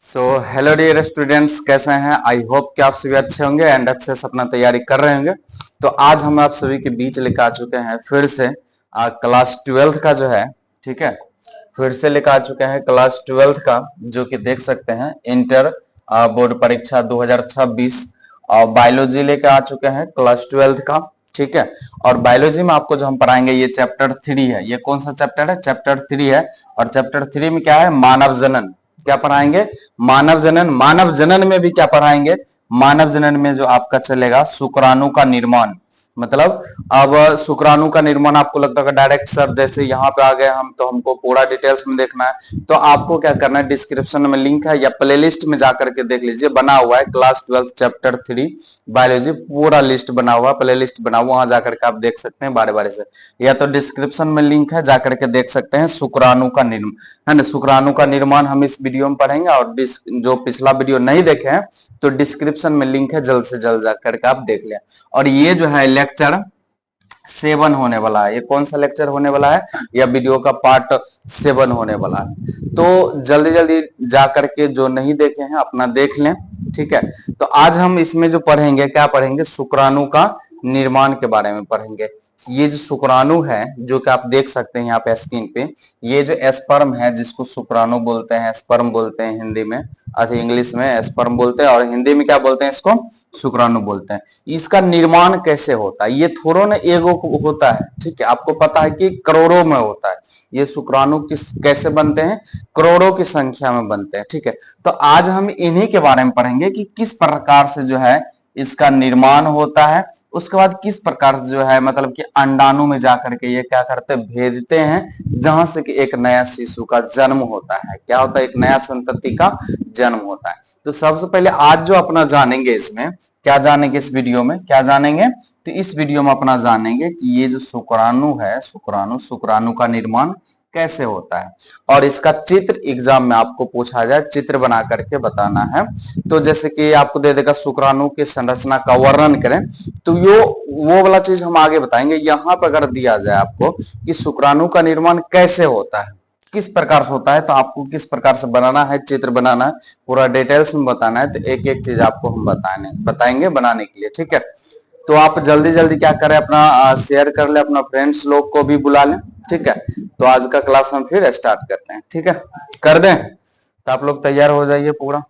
Hello dear students, कैसे हैं? I hope कि आप सभी अच्छे होंगे एंड अच्छे से अपना तैयारी कर रहे होंगे। तो आज हम आप सभी के बीच लेकर आ चुके हैं फिर से क्लास 12th का जो है, ठीक है, फिर से लेकर आ चुके हैं क्लास 12th का, जो कि देख सकते हैं इंटर बोर्ड परीक्षा 2026 और बायोलॉजी लेकर आ चुके हैं क्लास 12th का, ठीक है। और बायोलॉजी में आपको जो हम पढ़ाएंगे ये चैप्टर 3 है। ये कौन सा चैप्टर है? चैप्टर 3 है। और चैप्टर 3 में क्या है? मानव जनन। क्या पढ़ाएंगे? मानव जनन। मानव जनन में भी क्या पढ़ाएंगे? मानव जनन में जो आपका चलेगा शुक्राणु का निर्माण। मतलब अब शुक्राणु का निर्माण आपको लगता है डायरेक्ट सर जैसे यहाँ पे आ गए हम तो हमको पूरा डिटेल्स में देखना है, तो आपको क्या करना है, डिस्क्रिप्शन में लिंक है या प्लेलिस्ट में जाकर के देख लीजिए, बना हुआ है क्लास 12 चैप्टर 3 बायोलॉजी, पूरा लिस्ट बना हुआ, प्ले लिस्ट बना हुआ, वहां जाकर के आप देख सकते हैं बारे बारे से, या तो डिस्क्रिप्शन में लिंक है, जाकर के देख सकते हैं। शुक्राणु का निर्माण है ना, शुक्राणु का निर्माण हम इस वीडियो में पढ़ेंगे। और जो पिछला वीडियो नहीं देखे हैं तो डिस्क्रिप्शन में लिंक है, जल्द से जल्द जाकर के आप देख लें। और ये जो है लेक्चर 7 होने वाला है। ये कौन सा लेक्चर होने वाला है? या वीडियो का पार्ट 7 होने वाला है। तो जल्दी जल्दी जा करके जो नहीं देखे हैं अपना देख लें, ठीक है। तो आज हम इसमें जो पढ़ेंगे, क्या पढ़ेंगे? शुक्राणु का निर्माण के बारे में पढ़ेंगे। ये जो शुक्राणु है, जो कि आप देख सकते हैं यहाँ पे स्क्रीन पे, ये जो स्पर्म है जिसको शुक्राणु बोलते हैं, स्पर्म बोलते हैं हिंदी में, अथवा इंग्लिश में स्पर्म बोलते हैं, और हिंदी में क्या बोलते हैं? इसको शुक्राणु बोलते हैं। इसका निर्माण कैसे होता है? ये थोड़ा ना एगो होता है, ठीक है। आपको पता है कि करोड़ों में होता है। ये शुक्राणु किस कैसे बनते हैं? करोड़ों की संख्या में बनते हैं, ठीक है। तो आज हम इन्हीं के बारे में पढ़ेंगे कि किस प्रकार से जो है इसका निर्माण होता है। उसके बाद किस प्रकार से जो है मतलब कि अंडाणु में जाकर के ये क्या करते हैं? भेजते हैं, जहां से कि एक नया शिशु का जन्म होता है। क्या होता है? एक नया संतति का जन्म होता है। तो सबसे पहले आज जो अपना जानेंगे, इसमें क्या जानेंगे? इस वीडियो में क्या जानेंगे? तो इस वीडियो में अपना जानेंगे कि ये जो शुक्राणु है, शुक्राणु का निर्माण कैसे होता है। और इसका चित्र एग्जाम में आपको पूछा जाए, चित्र बना करके बताना है। तो जैसे कि आपको दे देगा शुक्राणु की संरचना का वर्णन करें, तो वो वाला चीज हम आगे बताएंगे। यहाँ पर अगर दिया जाए आपको कि शुक्राणु का निर्माण कैसे होता है, किस प्रकार से होता है, तो आपको किस प्रकार से बनाना है, चित्र बनाना है, पूरा डिटेल्स में बताना है। तो एक एक चीज आपको हम बताएंगे बनाने के लिए, ठीक है। तो आप जल्दी जल्दी क्या करें, अपना शेयर कर ले, अपना फ्रेंड्स लोग को भी बुला लें, ठीक है। तो आज का क्लास हम फिर स्टार्ट करते हैं, ठीक है। कर दें तो आप लोग तैयार हो जाइए पूरा,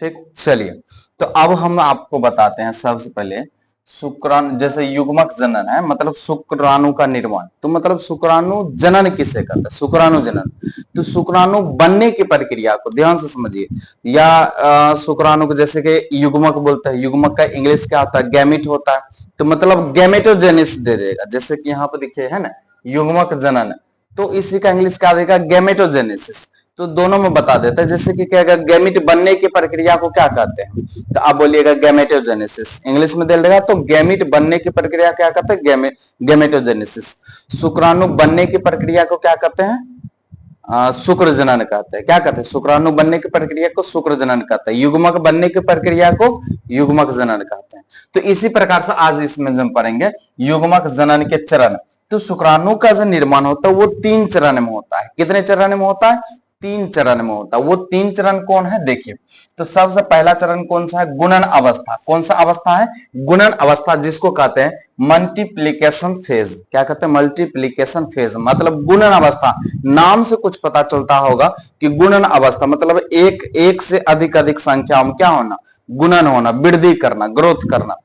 ठीक। चलिए, तो अब हम आपको बताते हैं सबसे पहले शुक्राणु, जैसे युग्मक जनन है, मतलब शुक्राणु का निर्माण। तो मतलब शुक्राणु जनन किसे कहते हैं? शुक्राणु जनन। तो शुक्राणु बनने की प्रक्रिया को ध्यान से समझिए। या शुक्राणु को जैसे कि युग्मक बोलते हैं, युग्मक का इंग्लिश क्या होता है? गैमिट होता है। तो मतलब गैमेटोजेनिस दे देगा, जैसे कि यहाँ पे देखिए है ना, युग्मक जनन, तो इसी का इंग्लिश क्या देगा? गैमेटोजेनेसिस। तो दोनों में बता देता है। जैसे कि क्या, गैमिट बनने की प्रक्रिया को क्या कहते हैं? तो आप बोलिएगा गैमेटोजेनेसिस, इंग्लिश में दे देगा। तो गैमिट बनने की प्रक्रिया क्या कहते हैं? गैमेटोजेनेसिस। शुक्राणु बनने की प्रक्रिया को क्या कहते हैं? शुक्र जनन कहते हैं। क्या कहते हैं? शुक्राणु बनने की प्रक्रिया को शुक्र जनन कहते हैं। युग्मक बनने की प्रक्रिया को युग्मक जनन कहते हैं। तो इसी प्रकार से आज इसमें हम पढ़ेंगे युग्मक जनन के चरण। तो शुक्राणु का जो निर्माण होता है वो 3 चरण में होता है। कितने चरण में होता है? 3 चरण में होता है। वो 3 चरण कौन है? देखिए, तो सबसे पहला चरण कौन सा है? गुणन अवस्था। कौन सा अवस्था है? गुणन अवस्था, जिसको कहते हैं मल्टीप्लीकेशन फेज। क्या कहते हैं? मल्टीप्लीकेशन फेज, मतलब गुणन अवस्था। नाम से कुछ पता चलता होगा कि गुणन अवस्था मतलब एक से अधिक संख्या में क्या होना? गुणन होना, वृद्धि करना, ग्रोथ करना।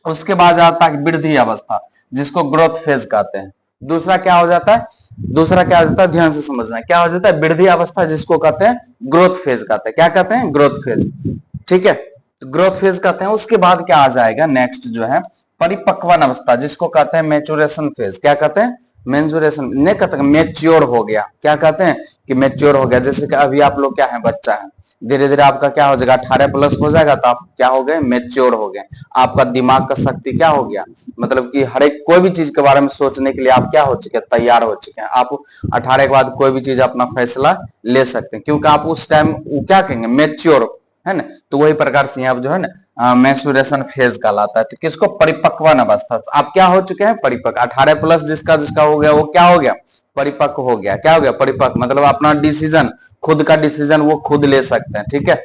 उसके बाद आता है वृद्धि अवस्था, जिसको ग्रोथ फेज कहते हैं। दूसरा क्या हो जाता है? दूसरा क्या हो जाता है? ध्यान से समझना, क्या हो जाता है? वृद्धि अवस्था, जिसको कहते हैं ग्रोथ फेज कहते हैं। क्या कहते हैं? ग्रोथ फेज, ठीक है। तो ग्रोथ फेज कहते हैं। उसके बाद क्या आ जाएगा? नेक्स्ट जो है परिपक्वन अवस्था, जिसको कहते हैं मैच्योरेशन फेज। क्या कहते हैं? मेंसुरेशन नहीं कहते, मेच्योर हो गया। क्या कहते हैं? कि मेच्योर हो गया। जैसे कि अभी आप लोग क्या है? बच्चा है, धीरे धीरे आपका क्या हो जाएगा? 18+ हो जाएगा, तो आप क्या हो गए? मेच्योर हो गए। आपका दिमाग का शक्ति क्या हो गया? मतलब कि हर एक कोई भी चीज के बारे में सोचने के लिए आप क्या हो चुके हैं? तैयार हो चुके हैं। आप 18 के बाद कोई भी चीज अपना फैसला ले सकते हैं, क्योंकि आप उस टाइम क्या कहेंगे? मेच्योर, है ना। तो वही प्रकार से यहाँ जो है ना मैच्योरेशन फेज कहलाता है। तो किसको? परिपक्वन अवस्था। आप क्या हो चुके हैं? परिपक्व। 18+ जिसका जिसका हो गया वो क्या हो गया? परिपक्व हो गया। क्या हो गया? परिपक्व, मतलब अपना डिसीजन, खुद का डिसीजन वो खुद ले सकते हैं, ठीक है,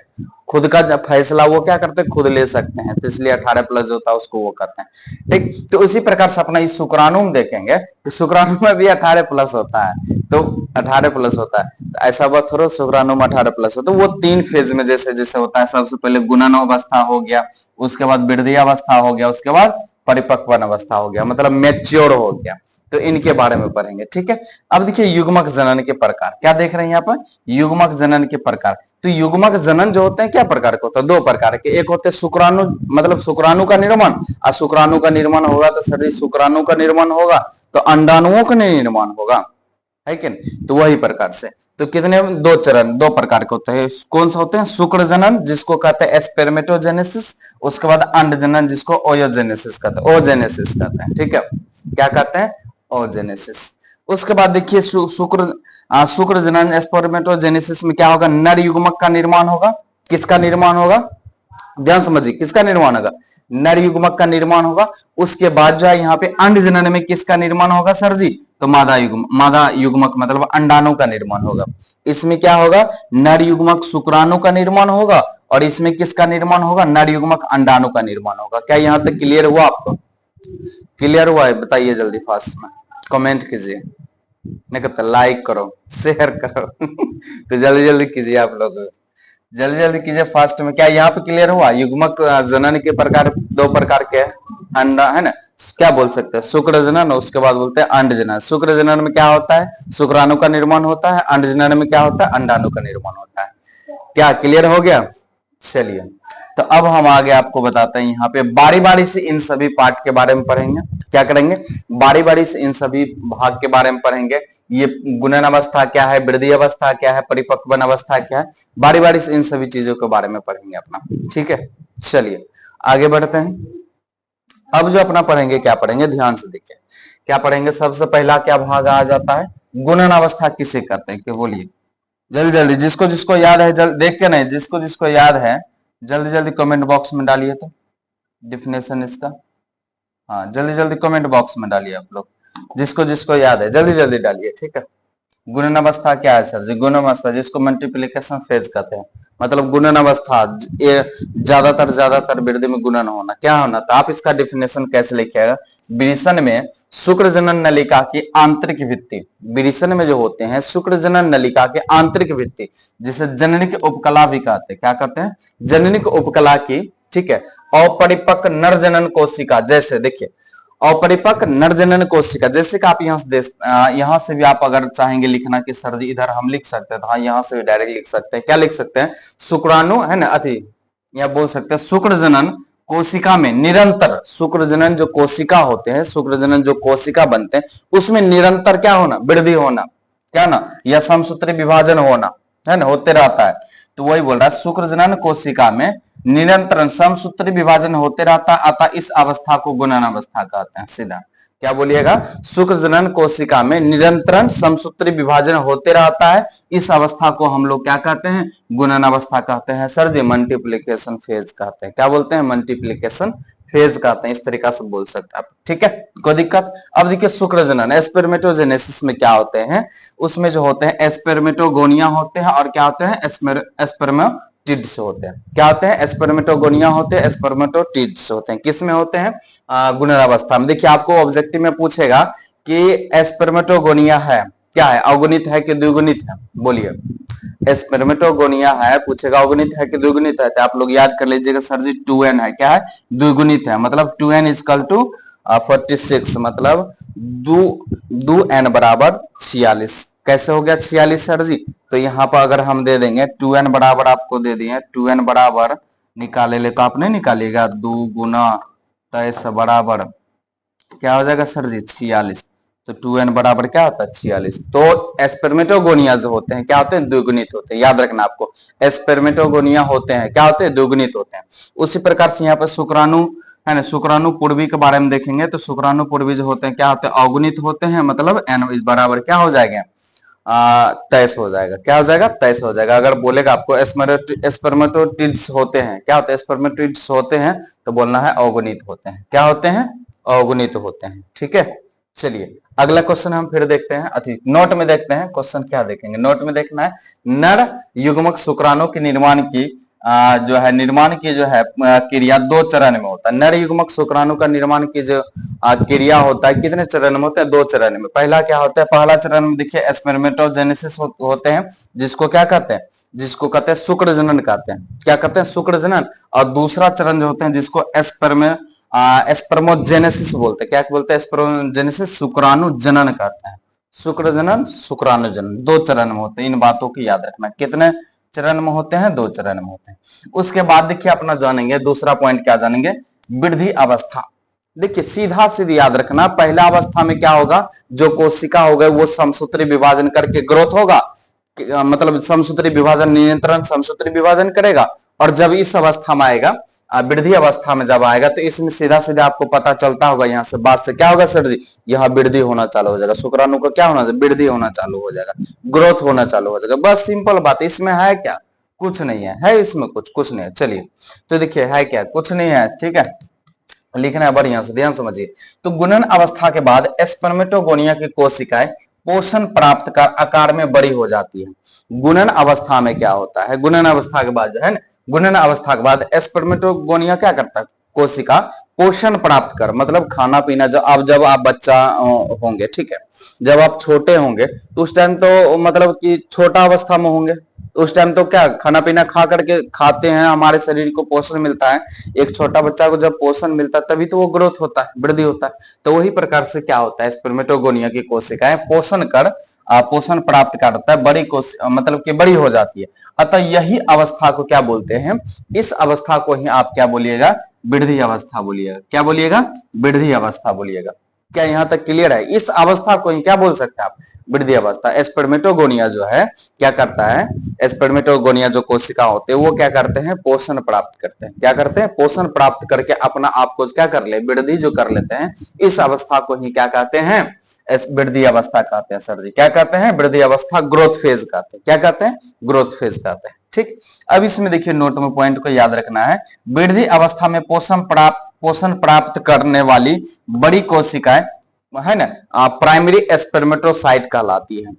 खुद का फैसला वो क्या करते हैं? खुद ले सकते हैं, तो इसलिए 18+ जो होता है उसको वो करते हैं, ठीक। तो उसी प्रकार से अपना इस शुक्राणु में देखेंगे कि शुक्राणु में भी 18+ होता है, तो 18+ होता है, तो ऐसा बात थोड़ा शुक्राणु में 18+ होता है। तो वो 3 फेज में जैसे जैसे होता है, सबसे पहले गुणन अवस्था हो गया, उसके बाद वृद्धि अवस्था हो गया, उसके बाद परिपक्वन अवस्था हो गया, मतलब मैच्योर हो गया। तो इनके बारे में पढ़ेंगे, ठीक है। अब देखिए युग्मक जनन के प्रकार, क्या देख रहे हैं यहाँ पर? युग्मक जनन के प्रकार। तो युग्मक जनन जो होते हैं क्या प्रकार के होते हैं? 2 प्रकार के। एक होते हैं शुक्राणु, मतलब शुक्राणु का निर्माण, और शुक्राणु का निर्माण होगा तो सर शुक्राणु का निर्माण होगा तो अंडाणुओं का निर्माण होगा, है कि नहीं? तो वही प्रकार से, तो कितने 2 चरण, 2 प्रकार के होते हैं। कौन सा होते हैं? शुक्र जनन जिसको कहते हैं स्पर्मेटोजेनेसिस, उसके बाद अंड जनन जिसको ओयोजेनेसिस कहते हैं, ओजेनेसिस कहते हैं, ठीक है। क्या कहते हैं? ओजेनेसिस। उसके बाद देखिए शुक्र जनन स्पर्मेटोजेनेसिस में क्या होगा? नर युग्मक का निर्माण होगा। किसका निर्माण होगा? ध्यान समझिए, किसका निर्माण होगा? नर युग्मक का निर्माण होगा। उसके बाद जो है यहाँ पे अंड जनन में किसका निर्माण होगा सर जी? तो मादा युग्मक मतलब अंडाणु का निर्माण होगा। इसमें क्या होगा? नर युग्मक शुक्राणु का निर्माण होगा, और इसमें किसका निर्माण होगा? नर युग्मक अंडाणु का निर्माण होगा। क्या यहाँ तक क्लियर हुआ आपको? क्लियर हुआ है? बताइए जल्दी फास्ट में, कमेंट कीजिए, नहीं कहते लाइक करो, शेयर करो तो जल्दी जल्दी कीजिए आप लोग, जल्दी जल्दी कीजिए फास्ट में। क्या यहाँ पे क्लियर हुआ? युग्मक जनन के प्रकार 2 प्रकार के अंडा है ना, क्या बोल सकते हैं? शुक्र जनन, उसके बाद बोलते हैं अंड जनन। शुक्र जनन में क्या होता है? शुक्राणु का निर्माण होता है। अंड जनन में क्या होता है? अंडाणु का निर्माण होता है। क्या क्लियर हो गया? चलिए, तो अब हम आगे आपको बताते हैं, यहाँ पे बारी बारी से इन सभी पार्ट के बारे में पढ़ेंगे। क्या करेंगे? बारी बारी से इन सभी भाग के बारे में पढ़ेंगे। ये गुणन अवस्था क्या है, वृद्धि अवस्था क्या है, परिपक्वन अवस्था क्या है, बारी बारी से इन सभी चीजों के बारे में पढ़ेंगे अपना, ठीक है। चलिए आगे बढ़ते हैं। अब जो अपना पढ़ेंगे, क्या पढ़ेंगे? ध्यान से देखिए क्या पढ़ेंगे। सबसे पहला क्या भाग आ जाता है? गुणन अवस्था किसे कहते हैं? क्या बोलिए जल्दी जल्दी, जिसको जिसको याद है जल्दी देख के, नहीं जिसको जिसको याद है जल्दी जल्दी कमेंट बॉक्स में डालिए, तो डिफिनेशन इसका, हाँ जल्दी जल्दी कमेंट बॉक्स में डालिए आप लोग, जिसको जिसको याद है जल्दी जल्दी डालिए, ठीक है। गुणन अवस्था क्या है सर जी? गुणन अवस्था जिसको मल्टीप्लिकेशन फेज कहते हैं, मतलब गुणन अवस्था ये ज्यादातर वृद्धि में गुणन होना, क्या होना? तो आप इसका डिफिनेशन कैसे लेके आएगा? विरिसन में शुक्र जनन नलिका की आंतरिक भित्ति, विरिसन में जो होते हैं शुक्र जनन नलिका के आंतरिक भित्ति, जिसे जननिक उपकला भी कहते हैं। क्या कहते हैं? जननिक उपकला की, ठीक है, अपरिपक्व नर जनन कोशिका, जैसे देखिए अपरिपक्व नरजनन कोशिका, जैसे कि आप यहाँ से भी आप अगर चाहेंगे लिखना कि सर जी इधर हम लिख सकते हैं, तो हाँ यहाँ से भी डायरेक्ट लिख सकते हैं। क्या लिख सकते हैं? शुक्राणु है ना, अति या बोल सकते हैं शुक्र जनन कोशिका में निरंतर, शुक्र जनन जो कोशिका होते हैं, शुक्र जनन जो कोशिका बनते हैं, उसमें निरंतर क्या होना? वृद्धि होना, क्या ना, या समसूत्री विभाजन होना, है ना, होते रहता है। तो वही बोल रहा है शुक्र जनन कोशिका में निरंतर समसूत्री विभाजन होते रहता, अतः इस अवस्था को गुणन अवस्था कहते हैं। सीधा क्या बोलिएगा? शुक्र जनन कोशिका में निरंतर समसूत्री विभाजन होते रहता है, इस अवस्था को हम लोग क्या कहते हैं? गुणन अवस्था कहते हैं। सर जी मल्टीप्लीकेशन फेज कहते हैं। क्या बोलते हैं? मल्टीप्लीकेशन फेज कहते हैं। इस तरीका से बोल सकते हैं आप, ठीक है, कोई दिक्कत? अब देखिए शुक्र जनन स्पर्मेटोजेनेसिस में क्या होते हैं? उसमें जो होते हैं स्पर्मेटोगोनिया होते हैं, और क्या होते हैं? स्पर्मेटिड्स होते हैं। क्या होते हैं? स्पर्मेटोगोनिया होते हैं, स्पर्मेटोटिड्स होते हैं। किस में होते हैं? गुणन अवस्था में। देखिए आपको ऑब्जेक्टिव में पूछेगा कि स्पर्मेटोगोनिया है क्या है? अवगुणित है कि द्विगुणित है? बोलिए स्पर्मेटोगोनिया है, पूछेगा अवगुणित है कि द्विगुणित है, तो आप लोग याद कर लीजिएगा सर जी 2n है। क्या है? द्विगुणित है, मतलब 2n इक्वल टू 46, मतलब 2n बराबर 46। कैसे हो गया 46 सर जी? तो यहाँ पर अगर हम दे देंगे 2n बराबर, आपको दे दिए 2n बराबर निकाले ले, तो आप नहीं निकालिएगा 2 गुना 23 बराबर क्या हो जाएगा सर जी? 46। तो 2n बराबर क्या होता है? 46। तो स्पर्मेटोगोनिया जो होते हैं क्या होते हैं? द्विगुणित होते हैं। याद रखना आपको, स्पर्मेटोगोनिया होते हैं क्या होते हैं? द्विगुणित होते हैं। उसी प्रकार से यहाँ पर शुक्राणु है ना, शुक्राणु पूर्वी के बारे में देखेंगे, तो शुक्राणु पूर्वी जो होते हैं क्या होते हैं? अवगुणित होते हैं, मतलब n इस बराबर क्या हो जाएगा? 23 हो जाएगा। क्या हो जाएगा? 23 हो जाएगा। अगर बोलेगा आपको स्पर्मेटोटिड्स होते हैं, क्या होते हैं? स्पर्मेटोटिड्स होते हैं, तो बोलना है अवगुणित होते हैं। क्या होते हैं? अवगुणित होते हैं, ठीक है। चलिए अगला क्वेश्चन हम फिर देखते हैं, अति नोट में देखते हैं क्वेश्चन क्या देखेंगे। नोट में देखना है नर युग्मक शुक्राणु के निर्माण की जो है निर्माण की जो है क्रिया 2 चरण में होता है। नर युग्मक शुक्राणु का निर्माण की जो क्रिया होता है कितने चरण में होता है? 2 चरण में। पहला क्या होता है? पहला चरण में देखिए स्पर्मेटोजेनेसिस होते हैं, जिसको क्या कहते हैं? जिसको कहते हैं शुक्र जनन कहते हैं। क्या कहते हैं? शुक्र जनन। और दूसरा चरण जो होते हैं जिसको स्पर्मोजेनेसिस बोलते हैं। क्या बोलते हैं? स्पर्मोजेनेसिस, शुक्राणु जनन कहते हैं। शुक्र जनन, शुक्राणु जनन 2 चरण में होते हैं। इन बातों की याद रखना। कितने चरण में होते हैं? 2 चरण में होते हैं। उसके बाद देखिए अपना जानेंगे दूसरा पॉइंट, क्या जानेंगे? वृद्धि अवस्था। देखिए सीधा सीधी याद रखना, पहला अवस्था में क्या होगा? जो कोशिका होगा वो समसूत्री विभाजन करके ग्रोथ होगा, मतलब समसूत्री विभाजन नियंत्रण समसूत्री विभाजन करेगा। और जब इस अवस्था में आएगा, वृद्धि अवस्था में जब आएगा, तो इसमें सीधा सीधा आपको पता चलता होगा यहाँ से बात से क्या होगा सर जी? यह वृद्धि होना चालू हो जाएगा। शुक्राणु को क्या होना? वृद्धि होना चालू हो जाएगा, ग्रोथ होना चालू हो जाएगा। बस सिंपल बात। इसमें है क्या? कुछ नहीं है इसमें कुछ नहीं है। चलिए तो देखिए है क्या? कुछ नहीं है। ठीक है, लिखना है बढ़िया से, ध्यान समझिए। तो गुणन अवस्था के बाद स्पर्मेटोगोनिया की कोशिकाएं पोषण प्राप्त कर आकार में बड़ी हो जाती है। गुणन अवस्था में क्या होता है? गुणन अवस्था के बाद जो है ना, गुणन अवस्था के बाद स्पर्मेटोगोनिया क्या करता है? कोशिका पोषण प्राप्त कर, मतलब खाना पीना। जब आप बच्चा होंगे, ठीक है, जब आप छोटे होंगे तो उस टाइम तो मतलब कि छोटा अवस्था में होंगे, उस टाइम तो क्या खाना पीना खा करके खाते हैं, हमारे शरीर को पोषण मिलता है। एक छोटा बच्चा को जब पोषण मिलता है तभी तो वो ग्रोथ होता है, वृद्धि होता है। तो वही प्रकार से क्या होता है? स्पर्मेटोगोनिया की कोशिकाएं पोषण प्राप्त करता है, बड़ी मतलब कि बड़ी हो जाती है। अतः यही अवस्था को क्या बोलते हैं? इस अवस्था को ही आप क्या बोलिएगा? वृद्धि अवस्था बोलिएगा। क्या बोलिएगा? वृद्धि अवस्था बोलिएगा। क्या यहां तक क्लियर है? इस अवस्था को क्या बोल सकते हैं आप? वृद्धि अवस्था। स्पर्मेटोगोनिया जो है क्या करता है? स्पर्मेटोगोनिया जो कोशिका होते हैं वो क्या करते हैं? पोषण प्राप्त करते हैं। क्या करते हैं? पोषण प्राप्त करके अपना आप को क्या कर ले? वृद्धि जो कर लेते हैं, इस अवस्था को ही क्या कहते हैं? वृद्धि अवस्था कहते हैं। सर जी क्या कहते हैं? वृद्धि अवस्था, ग्रोथ फेज कहते हैं। क्या कहते हैं? ग्रोथ फेज कहते हैं। ठीक, अब इसमें देखिए नोट में पॉइंट को याद रखना है। वृद्धि अवस्था में पोषण प्राप्त करने वाली बड़ी कोशिकाएं है ना, प्राइमरी स्पर्मेटोसाइट कहलाती है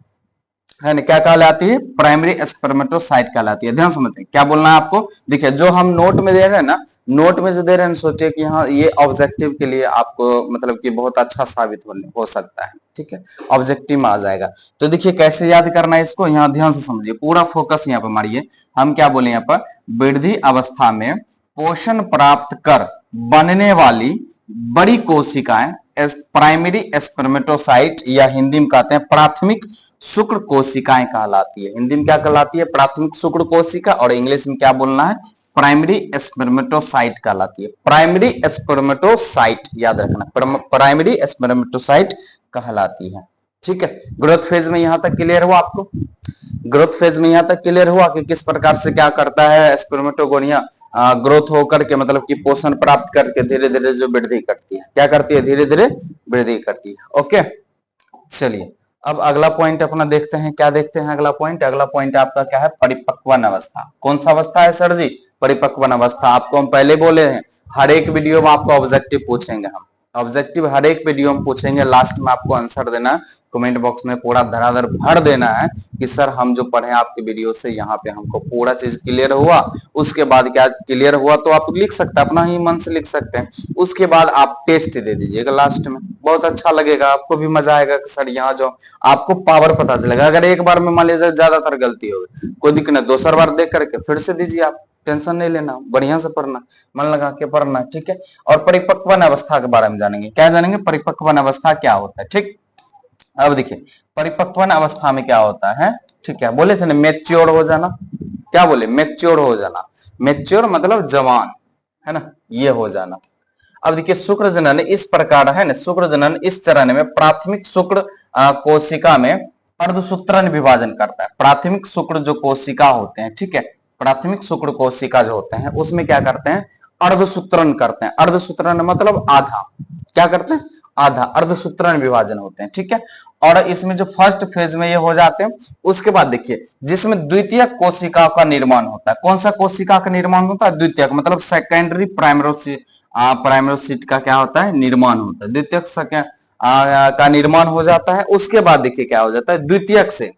ना। क्या कहलाती है? प्राइमरी स्पर्मेटोसाइट कहलाती है। ध्यान समझते हैं क्या बोलना है आपको। देखिए जो हम नोट में दे रहे हैं ना, नोट में जो दे रहे हैं, सोचिए कि हाँ ये ऑब्जेक्टिव के लिए आपको मतलब कि बहुत अच्छा साबित हो सकता है। ठीक है, ऑब्जेक्टिव में आ जाएगा। तो देखिए कैसे याद करना है इसको, यहाँ ध्यान से समझिए, पूरा फोकस यहाँ पर मारिए। हम क्या बोले यहाँ पर? वृद्धि अवस्था में पोषण प्राप्त कर बनने वाली बड़ी कोशिकाएं प्राइमरी स्पर्मेटोसाइट, या हिंदी में कहते हैं प्राथमिक शुक्र कोशिकाएं कहलाती है। हिंदी में क्या कहलाती है? प्राथमिक शुक्र कोशिका। और इंग्लिश में क्या बोलना है? प्राइमरी स्पर्मेटोसाइट कहलाती है। प्राइमरी स्पर्मेटोसाइट याद रखना, प्राइमरी स्पर्मेटोसाइट कहलाती है। ठीक है, ग्रोथ फेज में यहां तक क्लियर हुआ आपको? ग्रोथ फेज में यहां तक क्लियर हुआ कि किस प्रकार से क्या करता है स्पर्मेटोगोनिया? ग्रोथ होकर के मतलब कि पोषण प्राप्त करके धीरे धीरे जो वृद्धि करती है, क्या करती है? धीरे धीरे वृद्धि करती है। ओके, चलिए अब अगला पॉइंट अपना देखते हैं। क्या देखते हैं अगला पॉइंट? अगला पॉइंट आपका क्या है? परिपक्वन अवस्था। कौन सा अवस्था है सर जी? परिपक्वन अवस्था। आपको हम पहले बोले हैं हर एक वीडियो में आपको ऑब्जेक्टिव पूछेंगे, हम ऑब्जेक्टिव हर एक वीडियो में पूछेंगे। लास्ट में आपको आंसर देना है, कमेंट बॉक्स में पूरा धराधर भर देना है कि सर हम जो पढ़े आपके वीडियो से यहाँ पे हमको पूरा चीज क्लियर हुआ। उसके बाद क्या क्लियर हुआ तो आप लिख सकते हैं, अपना ही मन से लिख सकते हैं। उसके बाद आप टेस्ट दे दीजिएगा लास्ट में, बहुत अच्छा लगेगा, आपको भी मजा आएगा कि सर यहाँ जो आपको पावर पता चलेगा। अगर एक बार में मान लीजिए ज्यादातर गलती होगी, कोई दिक्कत नहीं, दूसरा बार देख करके फिर से दीजिए। आप टेंशन नहीं लेना, बढ़िया से पढ़ना, मन लगा के पढ़ना। ठीक है, और परिपक्वन अवस्था के बारे में जानेंगे। क्या जानेंगे? परिपक्वन अवस्था क्या होता है। ठीक, अब देखिए परिपक्वन अवस्था में क्या होता है। ठीक है, बोले थे ना मेच्योर हो जाना। क्या बोले? मेच्योर हो जाना। मेच्योर मतलब जवान, है ना, ये हो जाना। अब देखिए शुक्र जनन इस प्रकार है ना, शुक्र जनन इस चरण में प्राथमिक शुक्र कोशिका में अर्धसूत्रण विभाजन करता है। प्राथमिक शुक्र जो कोशिका होते हैं, ठीक है, प्राथमिक शुक्र कोशिका जो होते हैं उसमें क्या करते हैं? अर्धसूत्रण करते हैं। अर्धसूत्रण मतलब आधा, क्या करते हैं? आधा, अर्धसूत्रण विभाजन होते हैं। ठीक है, और इसमें जो फर्स्ट फेज में ये हो जाते हैं। उसके बाद देखिए जिसमें द्वितीय कोशिका का निर्माण होता है। कौन सा कोशिका का निर्माण होता है? द्वितीयक मतलब सेकेंडरी प्राइमरोसिट का क्या होता है? निर्माण होता है। द्वितीयक का निर्माण हो जाता है। उसके बाद देखिए क्या हो जाता है, द्वितीयक से,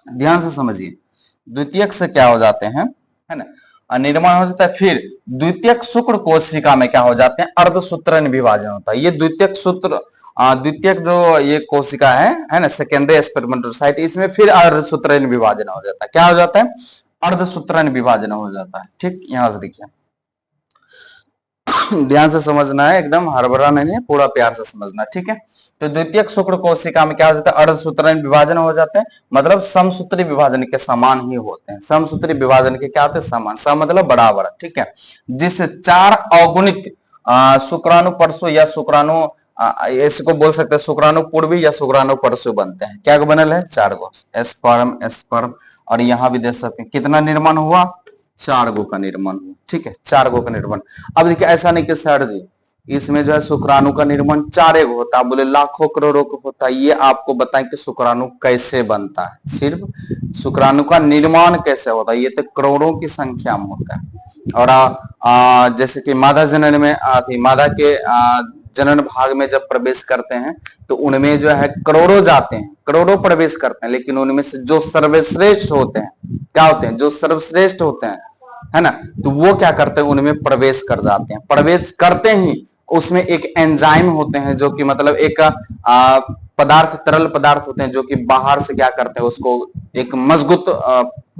ध्यान से समझिए, द्वितीयक से क्या हो जाते हैं, है ना, निर्माण हो जाता है। फिर द्वितीयक शुक्र कोशिका में क्या हो जाते हैं, अर्धसूत्रीय विभाजन होता है। ये द्वितीयक सूत्र, द्वितीयक जो ये कोशिका है ना, सेकेंडरी स्पर्मेटोसाइट, इसमें फिर अर्धसूत्रीय विभाजन हो जाता है। क्या हो जाता है, अर्धसूत्रीय विभाजन हो जाता है। ठीक, यहां से देखिए, ध्यान से समझना है, एकदम हड़बड़ा नहीं है, पूरा प्यार से समझना, ठीक है। तो द्वितीयक शुक्र कोशिका में क्या हो जाता है, अर्धसूत्रीय विभाजन हो जाते हैं, मतलब समसूत्री विभाजन के समान ही होते हैं। समसूत्री विभाजन के क्या होते हैं, समान, सम मतलब बराबर, ठीक है। जिससे 4 अगुणित शुक्राणु परशु या शुक्राणु, इसको बोल सकते हैं शुक्राणु पूर्वी या शुक्राणु परशु बनते हैं। क्या बनल है, 4 गो स्पर्म, स्पर्म, और यहां भी देख सकते हैं कितना निर्माण हुआ, 4 गो का निर्माण हुआ, ठीक है, 4 गो का निर्माण। अब देखिए ऐसा नहीं कि सर जी इसमें जो है शुक्राणु का निर्माण 4 गो होता है, बोले लाखों करोड़ों को होता है। ये आपको बताएं कि शुक्राणु कैसे बनता है, सिर्फ शुक्राणु का निर्माण कैसे होता है, ये तो करोड़ों की संख्या में होता है। और जैसे कि मादा जनन में मादा के जनन भाग में जब प्रवेश करते हैं तो उनमें जो है करोड़ों जाते हैं, करोड़ों प्रवेश करते हैं, लेकिन उनमें से जो सर्वश्रेष्ठ होते हैं, क्या होते हैं, जो सर्वश्रेष्ठ होते हैं, है ना, तो वो क्या करते हैं, उनमें प्रवेश कर जाते हैं। प्रवेश करते ही उसमें एक एंजाइम होते हैं, जो कि मतलब एक पदार्थ, तरल पदार्थ होते हैं, जो कि बाहर से क्या करते हैं, उसको एक मजबूत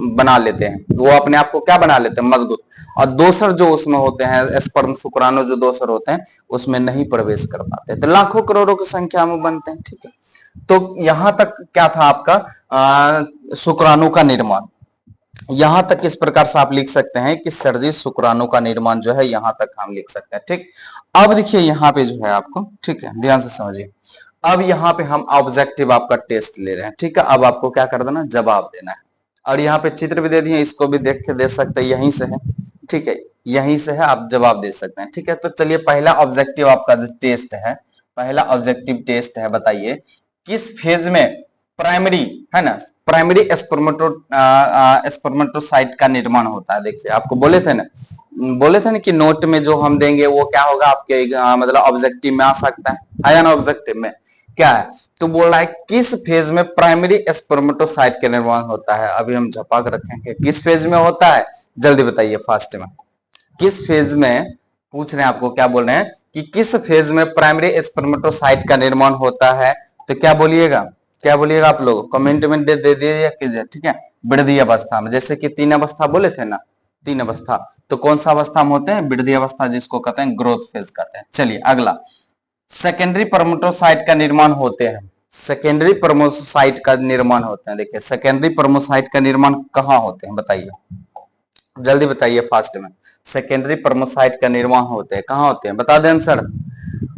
बना लेते हैं। वो अपने आप को क्या बना लेते हैं, मजबूत। और दोसर जो उसमें होते हैं, स्पर्म शुक्राणु जो दोसर होते हैं, उसमें नहीं प्रवेश कर पाते, तो लाखों करोड़ों की संख्या में बनते हैं, ठीक है। तो यहां तक क्या था आपका शुक्राणु का निर्माण। यहां तक इस प्रकार से आप लिख सकते हैं कि सर्जी शुक्राणु का निर्माण जो है, यहां तक हम लिख सकते हैं, ठीक। अब देखिए यहां पे जो है आपको, ठीक है, ध्यान से समझिए। अब यहाँ पे हम ऑब्जेक्टिव आपका टेस्ट ले रहे हैं, ठीक है। अब आपको क्या कर देना, जवाब देना है। और यहाँ पे चित्र भी दे दिए, इसको भी देख के दे सकते हैं, यहीं से है, ठीक है, यहीं से है, आप जवाब दे सकते हैं, ठीक है। तो चलिए पहला ऑब्जेक्टिव आपका जो टेस्ट है, पहला ऑब्जेक्टिव टेस्ट है, बताइए किस फेज में प्राइमरी, है ना, प्राइमरी स्पर्मेटोसाइट का निर्माण होता है। देखिए आपको बोले थे ना कि नोट में जो हम देंगे वो क्या होगा आपके मतलब ऑब्जेक्टिव में आ सकता है या ना, ऑब्जेक्टिव में क्या है। तो बोल रहा है किस फेज में प्राइमरी स्पर्मेटोसाइट का निर्माण होता है। अभी हम झपाक रखेंगे, किस फेज में होता है, जल्दी बताइए फास्ट में, किस फेज में, पूछ रहे हैं आपको, क्या बोल रहे हैं कि किस फेज में प्राइमरी स्पर्मेटोसाइट का निर्माण होता है। तो क्या बोलिएगा, क्या बोलिएगा आप लोग, कमेंट में दे दीजिए कीजिए, ठीक है। वृद्धि अवस्था में, जैसे कि 3 अवस्था बोले थे ना, 3 अवस्था, तो कौन सा अवस्था में होते हैं, वृद्धि अवस्था, जिसको कहते हैं ग्रोथ फेज कहते हैं। चलिए अगला, सेकेंडरी परमोटोसाइट का निर्माण होते हैं, सेकेंडरी परमोसाइट का निर्माण होते हैं। देखिए सेकेंडरी परमोसाइट का निर्माण कहाँ होते हैं, बताइए, जल्दी बताइए फास्ट में। सेकेंडरी परमोसाइट का निर्माण होते हैं, कहाँ होते हैं, बता दें आंसर।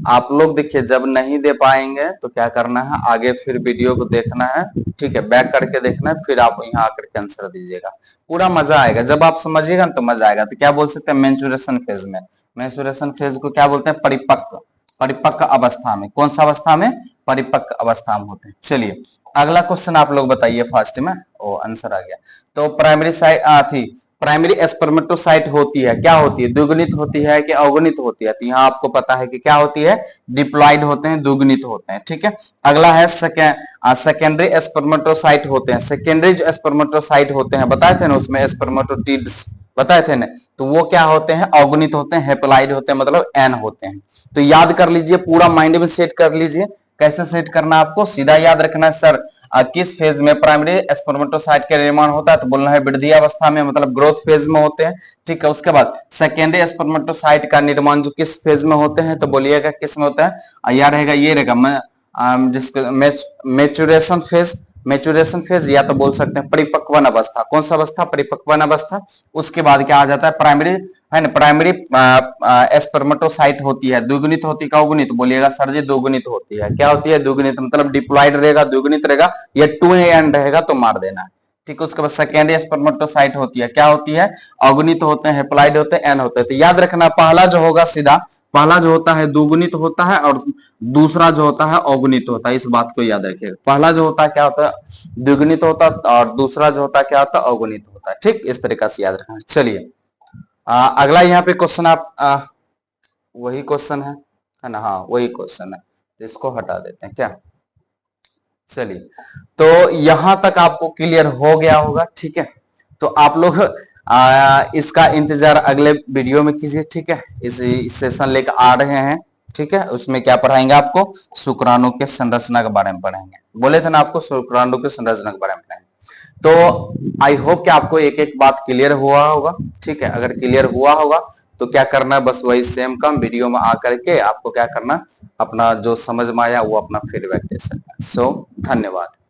आप लोग देखिए जब नहीं दे पाएंगे तो क्या करना है, आगे फिर वीडियो को देखना है, ठीक है, बैक करके देखना है, फिर आप यहाँ आकर के आंसर दीजिएगा, पूरा मजा आएगा। जब आप समझिएगा ना तो मजा आएगा। तो क्या बोल सकते हैं, मेंचुरेशन फेज में, मेंचुरेशन फेज को क्या बोलते हैं, परिपक्व, परिपक्व अवस्था में, कौन सा अवस्था में, परिपक्व अवस्था में होते हैं। चलिए अगला क्वेश्चन आप लोग बताइए फास्ट में, ओ आंसर आ गया। तो प्राइमरी साइट थी, प्राइमरी स्पर्मेटोसाइट होती है, क्या होती है, द्विगुणित होती है कि अगुणित होती है। तो यहाँ आपको पता है कि क्या होती है, डिप्लॉइड होते हैं, द्विगुणित होते हैं, ठीक है। अगला है सेकेंडरी स्पर्मेटोसाइट होते हैं। सेकेंडरी जो स्पर्मेटोसाइट होते हैं, बताए थे ना उसमें स्पर्मेटोटिड्स बताए थे ना, तो वो क्या होते हैं, अगुणित होते हैं, हेप्लाइड होते हैं, मतलब एन होते हैं। तो याद कर लीजिए, पूरा माइंड में सेट कर लीजिए। कैसे सेट करना आपको, सीधा याद रखना है सर किस फेज में प्राइमरी स्पर्मेटोसाइट का निर्माण होता है, तो बोलना है वृद्धि अवस्था में, मतलब ग्रोथ फेज में होते हैं, ठीक है। उसके बाद सेकेंडरी स्पर्मेटोसाइट का निर्माण जो किस फेज में होते हैं, तो बोलिएगा किस में होता है, या रहेगा ये रहेगा जिसको मेचुरेशन फेज, मेचुरेशन फेज, या तो बोल सकते हैं परिपक्वन अवस्था। कौन सा अवस्था, परिपक्वन अवस्था। उसके बाद क्या आ जाता है, प्राइमरी, है ना, प्राइमरी स्पर्मेटोसाइट होती है, द्विगुणित होती है, अगुणित, बोलिएगा सर जी द्विगुणित होती है। क्या होती है, द्विगुणित, मतलब डिप्लॉइड रहेगा, द्विगुणित रहेगा, या 2 एन रहेगा तो मार देना, ठीक है। उसके बाद सेकेंडरी स्पर्मेटोसाइट होती है, क्या होती है, अगुणित होते हैं, हेप्लाइड होते हैं, एन होते हैं। तो याद रखना पहला जो होगा सीधा, पहला जो होता है द्विगुणित होता है, और दूसरा जो होता है अगुणित होता है। इस बात को याद रखिएगा, पहला जो होता है क्या होता है, द्विगुणित होता है, और दूसरा जो होता है क्या होता है, अगुणित होता है, ठीक। इस तरीका से याद रखना। चलिए अगला यहाँ पे क्वेश्चन आप वही क्वेश्चन है ना, हाँ वही क्वेश्चन है। तो इसको हटा देते हैं क्या। चलिए, तो यहां तक आपको क्लियर हो गया होगा। ठीक है, तो आप लोग इसका इंतजार अगले वीडियो में कीजिए। ठीक है, इस सेशन लेकर आ रहे हैं। ठीक है, उसमें क्या पढ़ाएंगे आपको, शुक्राणु के संरचना के बारे में पढ़ाएंगे। बोले थे ना आपको शुक्राणु के संरचना के बारे में पढ़ाएंगे। तो आई होप कि आपको एक एक बात क्लियर हुआ होगा। ठीक है, अगर क्लियर हुआ होगा तो क्या करना है, बस वही सेम काम वीडियो में आकर के आपको क्या करना, अपना जो समझ में आया वो अपना फीडबैक दे सकते हैं। सो धन्यवाद।